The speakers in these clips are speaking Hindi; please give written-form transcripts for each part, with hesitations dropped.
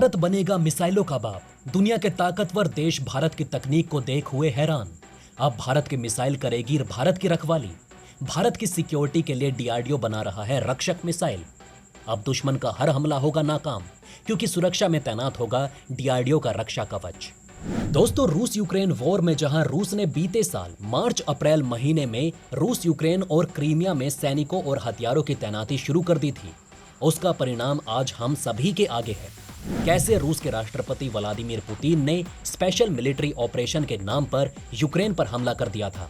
भारत बनेगा मिसाइलों का बाप। दुनिया के ताकतवर देश भारत की तकनीक को देख हुए हैरान। अब भारत की मिसाइल करेगी भारत की रखवाली। भारत की सिक्योरिटी के लिए डीआरडीओ बना रहा है रक्षक मिसाइल। अब दुश्मन का हर हमला होगा नाकाम, क्योंकि सुरक्षा में तैनात होगा डीआरडीओ का रक्षा कवच। दोस्तों, रूस यूक्रेन वॉर में जहां रूस ने बीते साल मार्च अप्रैल महीने में रूस यूक्रेन और क्रीमिया में सैनिकों और हथियारों की तैनाती शुरू कर दी थी, उसका परिणाम आज हम सभी के आगे है। कैसे रूस के राष्ट्रपति व्लादिमीर पुतिन ने स्पेशल मिलिट्री ऑपरेशन के नाम पर यूक्रेन पर हमला कर दिया था।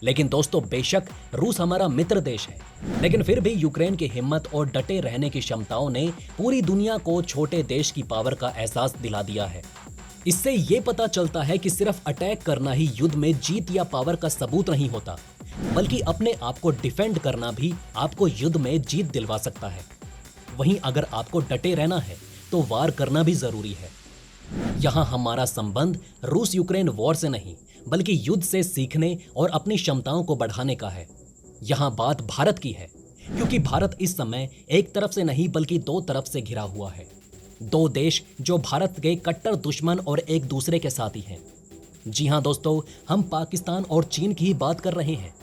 लेकिन दोस्तों, बेशक रूस हमारा मित्र देश है, लेकिन फिर भी यूक्रेन की हिम्मत और डटे रहने की क्षमताओं ने पूरी दुनिया को छोटे देश की पावर का एहसास दिला दिया है। इससे ये पता चलता है कि सिर्फ अटैक करना ही युद्ध में जीत या पावर का सबूत नहीं होता, बल्कि अपने आप को डिफेंड करना भी आपको युद्ध में जीत दिलवा सकता है। वहीं अगर आपको डटे रहना है तो वार करना भी जरूरी है। यहां हमारा संबंध रूस यूक्रेन वॉर से नहीं, बल्कि युद्ध से सीखने और अपनी क्षमताओं को बढ़ाने का है। यहां बात भारत की है, क्योंकि भारत इस समय एक तरफ से नहीं बल्कि दो तरफ से घिरा हुआ है। दो देश जो भारत के कट्टर दुश्मन और एक दूसरे के साथी हैं। जी हां दोस्तों, हम पाकिस्तान और चीन की ही बात कर रहे हैं।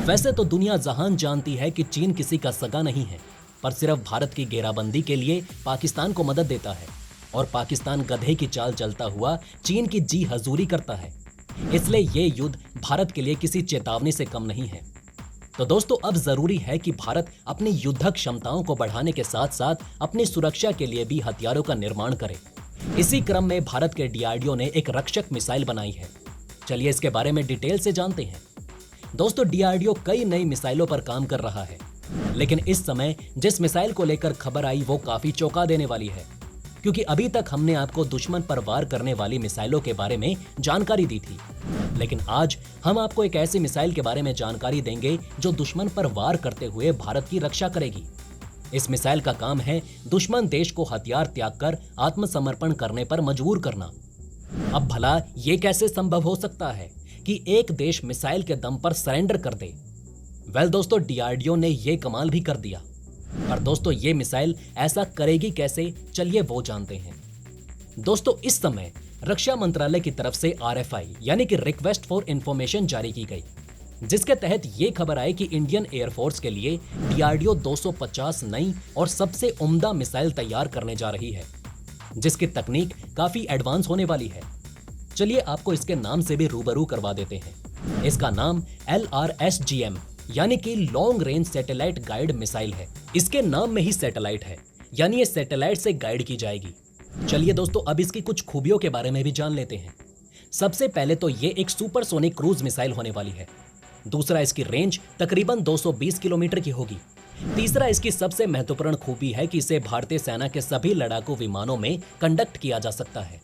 वैसे तो दुनिया जहान जानती है कि चीन किसी का सगा नहीं है, पर सिर्फ भारत की घेराबंदी के लिए पाकिस्तान को मदद देता है, और पाकिस्तान गधे की चाल चलता हुआ चीन की जी हजूरी करता है। इसलिए ये युद्ध भारत के लिए किसी चेतावनी से कम नहीं है। तो दोस्तों, अब जरूरी है कि भारत अपनी युद्धक क्षमताओं को बढ़ाने के साथ साथ अपनी सुरक्षा के लिए भी हथियारों का निर्माण करे। इसी क्रम में भारत के डीआरडीओ ने एक रक्षक मिसाइल बनाई है। चलिए इसके बारे में डिटेल से जानते हैं। दोस्तों, डीआरडीओ कई नई मिसाइलों पर काम कर रहा है, लेकिन इस समय जिस मिसाइल को लेकर खबर आई वो काफी चौंका देने वाली है, क्योंकि अभी तक हमने आपको दुश्मन पर वार करने वाली मिसाइलों के बारे में जानकारी दी थी, लेकिन आज हम आपको एक ऐसी मिसाइल के बारे में जानकारी देंगे जो दुश्मन पर वार करते हुए भारत की रक्षा करेगी। इस मिसाइल का काम है दुश्मन देश को हथियार त्याग कर आत्मसमर्पण करने पर मजबूर करना। अब भला ये कैसे संभव हो सकता है कि एक देश मिसाइल के दम पर सरेंडर कर दे? दोस्तों, डीआरडीओ ने ये कमाल भी कर दिया। पर दोस्तों, ये मिसाइल ऐसा करेगी कैसे, चलिए वो जानते हैं। दोस्तों, इस समय रक्षा मंत्रालय की तरफ से आरएफआई यानी कि रिक्वेस्ट फॉर इंफॉर्मेशन जारी की गई, जिसके तहत ये खबर आई कि इंडियन एयरफोर्स के लिए डीआरडीओ 250 नई और सबसे उम्दा मिसाइल तैयार करने जा रही है, जिसकी तकनीक काफी एडवांस होने वाली है। चलिए आपको इसके नाम से भी रूबरू करवा देते हैं। इसका नाम LRSGM यानी कि long range satellite guide missile है। इसके नाम में ही सैटेलाइट है, यानी ये सैटेलाइट से गाइड की जाएगी। चलिए दोस्तों, अब इसकी कुछ खूबियों के बारे में भी जान लेते हैं। सबसे पहले तो ये एक सुपरसोनिक क्रूज मिसाइल होने वाली है। दूसरा, इसकी रेंज तकरीबन 220 किलोमीटर की होगी। तीसरा, इसकी सबसे महत्वपूर्ण खूबी है कि इसे भारतीय सेना के सभी लड़ाकू विमानों में कंडक्ट किया जा सकता है।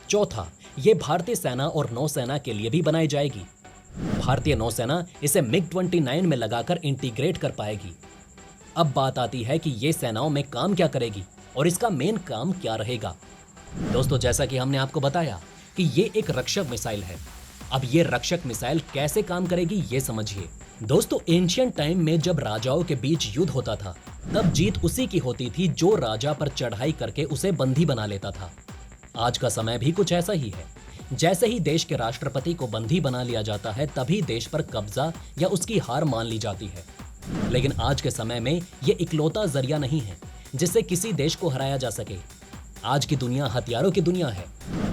चौथा, ये भारतीय सेना और नौसेना के लिए भी बनाई जाएगी। भारतीय नौसेना इसे MiG-29 में लगाकर इंटीग्रेट कर पाएगी। अब बात आती है कि ये सेनाओं में काम क्या करेगी और इसका मेन काम क्या रहेगा। दोस्तों, जैसा कि हमने आपको बताया कि ये एक रक्षक मिसाइल है। अब ये रक्षक मिसाइल कैसे काम करेगी ये समझिए। दोस्तों, एंशिएंट टाइम में जब राजाओं के बीच युद्ध होता था, तब जीत उसी की होती थी जो राजा पर चढ़ाई करके उसे बंदी बना लेता था। आज का समय भी कुछ ऐसा ही है। जैसे ही देश के राष्ट्रपति को बंदी बना लिया जाता है, तभी देश पर कब्जा या उसकी हार मान ली जाती है। लेकिन आज के समय में ये इकलौता जरिया नहीं है जिससे किसी देश को हराया जा सके। आज की दुनिया हथियारों की दुनिया है।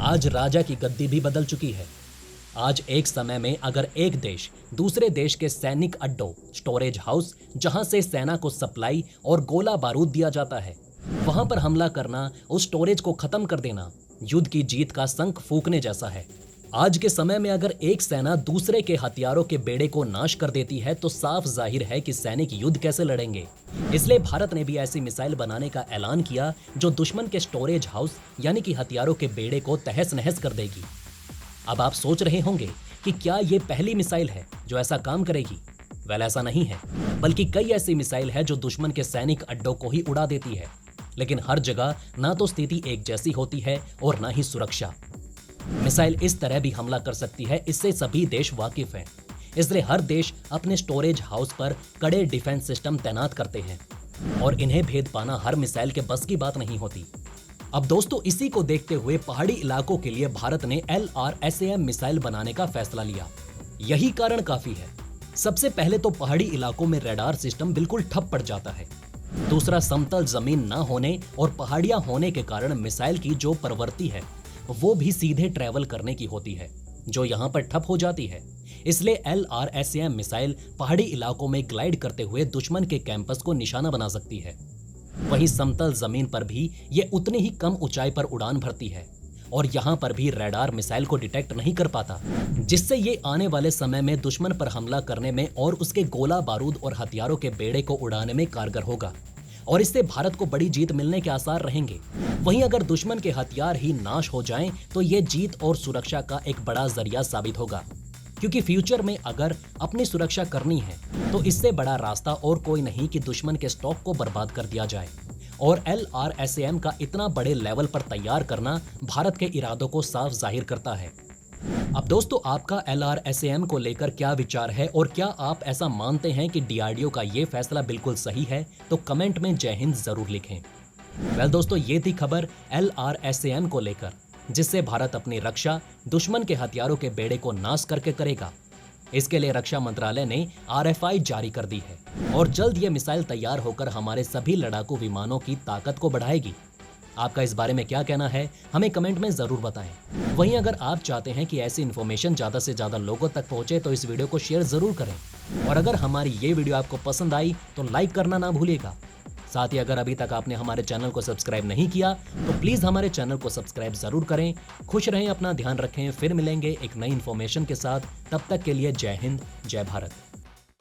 आज राजा की गद्दी भी बदल चुकी है। आज एक समय में अगर एक देश दूसरे देश के सैनिक अड्डों, स्टोरेज हाउस, जहां से सेना को सप्लाई और गोला बारूद दिया जाता है, वहां पर हमला करना, उस स्टोरेज को खत्म कर देना, युद्ध की जीत का शंख फूंकने जैसा है। आज के समय में अगर एक सेना दूसरे के हथियारों के बेड़े को नाश कर देती है, तो साफ जाहिर है कि सैनिक युद्ध कैसे लड़ेंगे। इसलिए भारत ने भी ऐसी मिसाइल बनाने का ऐलान किया जो दुश्मन के स्टोरेज हाउस यानी कि हथियारों के बेड़े को तहस नहस कर देगी। अब आप सोच रहे होंगे कि क्या ये पहली मिसाइल है जो ऐसा काम करेगी? ऐसा नहीं है, बल्कि कई ऐसी मिसाइल है जो दुश्मन के सैनिक अड्डों को ही उड़ा देती है। लेकिन हर जगह ना तो स्थिति एक जैसी होती है और ना ही सुरक्षा। मिसाइल इस तरह भी हमला कर सकती है, इससे सभी देश वाकिफ हैं। इसलिए हर देश अपने स्टोरेज हाउस पर कड़े डिफेंस सिस्टम तैनात करते हैं, और इन्हें भेद पाना हर मिसाइल के बस की बात नहीं होती। अब दोस्तों इसी को देखते हुए पहाड़ी इलाकों के लिए भारत ने LRSAM मिसाइल बनाने का फैसला लिया। यही कारण काफी है। सबसे पहले तो पहाड़ी इलाकों में रडार सिस्टम बिल्कुल ठप पड़ जाता है। दूसरा, समतल जमीन न होने और पहाड़ियां होने के कारण मिसाइल की जो प्रवृत्ति है वो भी सीधे ट्रैवल करने की होती है, जो यहाँ पर ठप हो जाती है। इसलिए LRSAM मिसाइल पहाड़ी इलाकों में ग्लाइड करते हुए दुश्मन के कैंपस को निशाना बना सकती है। वहीं समतल जमीन पर भी ये उतनी ही कम ऊंचाई पर उड़ान भरती है और यहाँ पर भी रडार मिसाइल को डिटेक्ट नहीं कर पाता, जिससे ये आने वाले समय में दुश्मन पर हमला करने में और उसके गोला बारूद और हथियारों के बेड़े को उड़ाने में कारगर होगा और इससे भारत को बड़ी जीत मिलने के आसार रहेंगे। वहीं अगर दुश्मन के हथियार ही नाश हो जाएं तो ये जीत और सुरक्षा का एक बड़ा जरिया साबित होगा, क्योंकि फ्यूचर में अगर अपनी सुरक्षा करनी है तो इससे बड़ा रास्ता और कोई नहीं कि दुश्मन के स्टॉक को बर्बाद कर दिया जाए। और LRSAM का इतना बड़े लेवल पर तैयार करना भारत के इरादों को साफ जाहिर करता है। अब दोस्तों आपका LRSAM को लेकर क्या विचार है और क्या आप ऐसा मानते हैं कि DRDO का ये फैसला बिल्कुल सही है? तो कमेंट में जय हिंद जरूर लिखें। वेल दोस्तों ये थी खबर LRSAM को लेकर, जिससे भारत अपनी रक्षा दुश्मन के हथियारों के बेड़े को नाश करके करेगा। इसके लिए रक्षा मंत्रालय ने RFI जारी कर दी है और जल्द ये मिसाइल तैयार होकर हमारे सभी लड़ाकू विमानों की ताकत को बढ़ाएगी। आपका इस बारे में क्या कहना है हमें कमेंट में जरूर बताएं। वहीं अगर आप चाहते हैं कि ऐसी इन्फॉर्मेशन ज्यादा से ज्यादा लोगों तक पहुंचे तो इस वीडियो को शेयर जरूर करें और अगर हमारी ये वीडियो आपको पसंद आई तो लाइक करना ना भूलिएगा। साथ ही अगर अभी तक आपने हमारे चैनल को सब्सक्राइब नहीं किया तो प्लीज हमारे चैनल को सब्सक्राइब जरूर करें। खुश रहें, अपना ध्यान रखें। फिर मिलेंगे एक नई इन्फॉर्मेशन के साथ। तब तक के लिए जय हिंद, जय भारत।